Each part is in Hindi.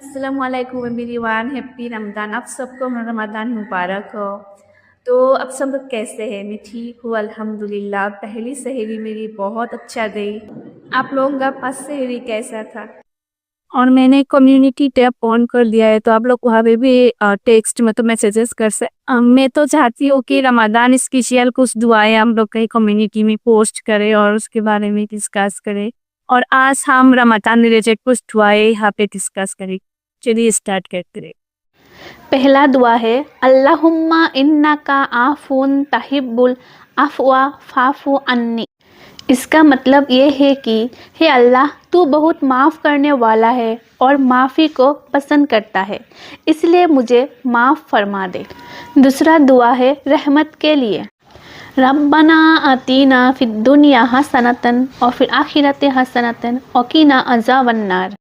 अस्सलामुअलैकुम एवरीवन, हैप्पी रमज़ान। आप सबको रमज़ान मुबारक हो। तो आप सब लोग कैसे हैं? मैं ठीक हूँ अल्हम्दुलिल्लाह। पहली सहरी मेरी बहुत अच्छा गई। आप लोगों का पास सहरी कैसा था? और मैंने कम्युनिटी टैब ऑन कर दिया है, तो आप लोग वहाँ पे भी टेक्स्ट में तो मैसेजेस कर सकते। मैं तो चाहती हूँ कि रमज़ान स्पेशल कुछ दुआएं हम लोग कहीं कम्युनिटी में पोस्ट करें और उसके बारे में डिस्कस करें। और आज हम रमज़ान रिलेटेड कुछ दुआएं यहाँ पे डिस्कस करें। चलिए स्टार्ट करते हैं। पहला दुआ है अल्लाहुम्मा इन्नका आफून तहिब्बुल अफ़वा फ़ाफ़ु अन्नी। इसका मतलब ये है कि हे अल्लाह, तू बहुत माफ़ करने वाला है और माफ़ी को पसंद करता है, इसलिए मुझे माफ़ फरमा दे। दूसरा दुआ है रहमत के लिए, रब्बना आतीना फिद दुनिया हसनतन और फिर आखिरत हसनतन और कीना अज़ाबन्नार।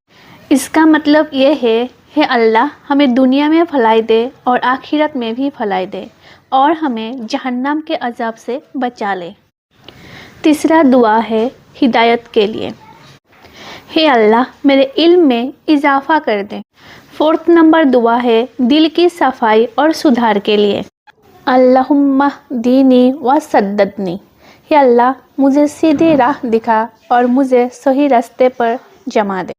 इसका मतलब ये है, हे अल्लाह, हमें दुनिया में भलाई दे और आखिरत में भी भलाई दे और हमें जहन्नम के अज़ाब से बचा ले। तीसरा दुआ है हिदायत के लिए, हे अल्लाह, मेरे इल्म में इजाफ़ा कर दे। फोर्थ नंबर दुआ है दिल की सफाई और सुधार के लिए, अल्लाहुम्मा दीनी व सद्ददनी। हे अल्लाह, मुझे सीधी राह दिखा और मुझे सही रास्ते पर जमा दे।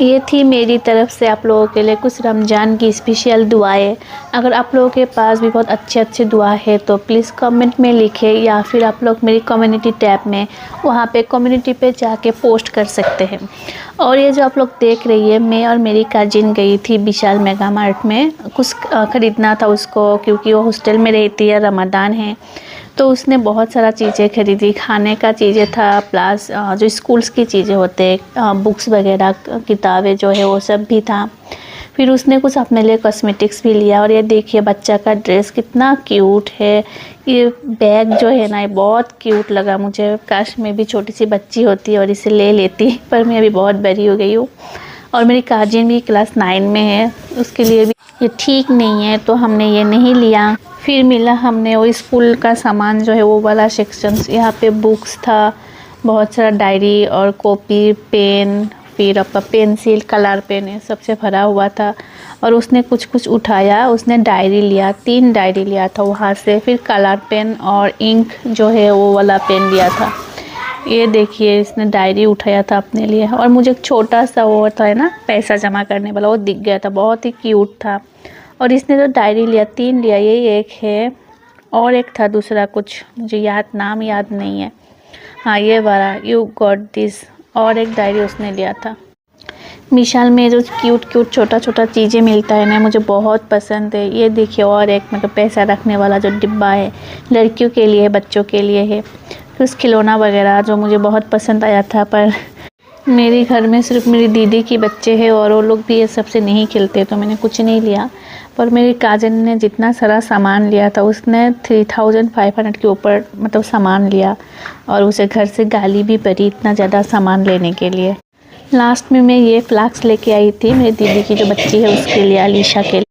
ये थी मेरी तरफ से आप लोगों के लिए कुछ रमज़ान की स्पेशल दुआएं। अगर आप लोगों के पास भी बहुत अच्छे दुआ है तो प्लीज़ कमेंट में लिखें, या फिर आप लोग मेरी कम्युनिटी टैब में वहाँ पे कम्युनिटी पे जाके पोस्ट कर सकते हैं। और ये जो आप लोग देख रही है, मैं और मेरी कजिन गई थी विशाल मेगा मार्ट में कुछ ख़रीदना था उसको, क्योंकि वो हॉस्टल में रहती है, रमज़ान है तो उसने बहुत सारा चीज़ें खरीदी। खाने का चीज़ें था, प्लस जो स्कूल्स की चीज़ें होते हैं, बुक्स वगैरह, किताबें जो है वो सब भी था। फिर उसने कुछ अपने लिए कॉस्मेटिक्स भी लिया। और ये देखिए बच्चा का ड्रेस कितना क्यूट है। ये बैग जो है ना, ये बहुत क्यूट लगा मुझे। काश मैं भी छोटी सी बच्ची होती और इसे ले लेती, पर मैं अभी बहुत बड़ी हो गई हूँ। और मेरी काजिन भी क्लास 9 में है, उसके लिए भी ये ठीक नहीं है, तो हमने ये नहीं लिया। फिर मिला हमने वो स्कूल का सामान जो है वो वाला सेक्शन। यहाँ पे बुक्स था, बहुत सारा डायरी और कॉपी, पेन, फिर आपका पेंसिल, कलर पेन, ये सबसे भरा हुआ था। और उसने कुछ उठाया, उसने डायरी लिया, 3 डायरी लिया था वहाँ से। फिर कलर पेन और इंक जो है वो वाला पेन लिया था। ये देखिए इसने डायरी उठाया था अपने लिए। और मुझे एक छोटा सा वो होता है ना पैसा जमा करने वाला, वो दिख गया था, बहुत ही क्यूट था। और इसने तो डायरी लिया, 3 लिया, ये एक है और एक था दूसरा, कुछ मुझे नाम याद नहीं है। हाँ, ये वाला यू गॉट दिस, और एक डायरी उसने लिया था। विशाल में जो क्यूट छोटा चीज़ें मिलता है ना, मुझे बहुत पसंद है। ये देखिए और एक मतलब पैसा रखने वाला जो डिब्बा है, लड़कियों के लिए, बच्चों के लिए है। कुछ खिलौना वगैरह जो मुझे बहुत पसंद आया था, पर मेरे घर में सिर्फ मेरी दीदी के बच्चे हैं और वो लोग भी ये सबसे नहीं खेलते, तो मैंने कुछ नहीं लिया। पर मेरी काजन ने जितना सारा सामान लिया था, उसने 3500 के ऊपर मतलब सामान लिया, और उसे घर से गाली भी पड़ी इतना ज़्यादा सामान लेने के लिए। लास्ट में मैं ये फ्लास्क लेके आई थी मेरी दीदी की जो बच्ची है उसके लिए, अलीशा के लिए।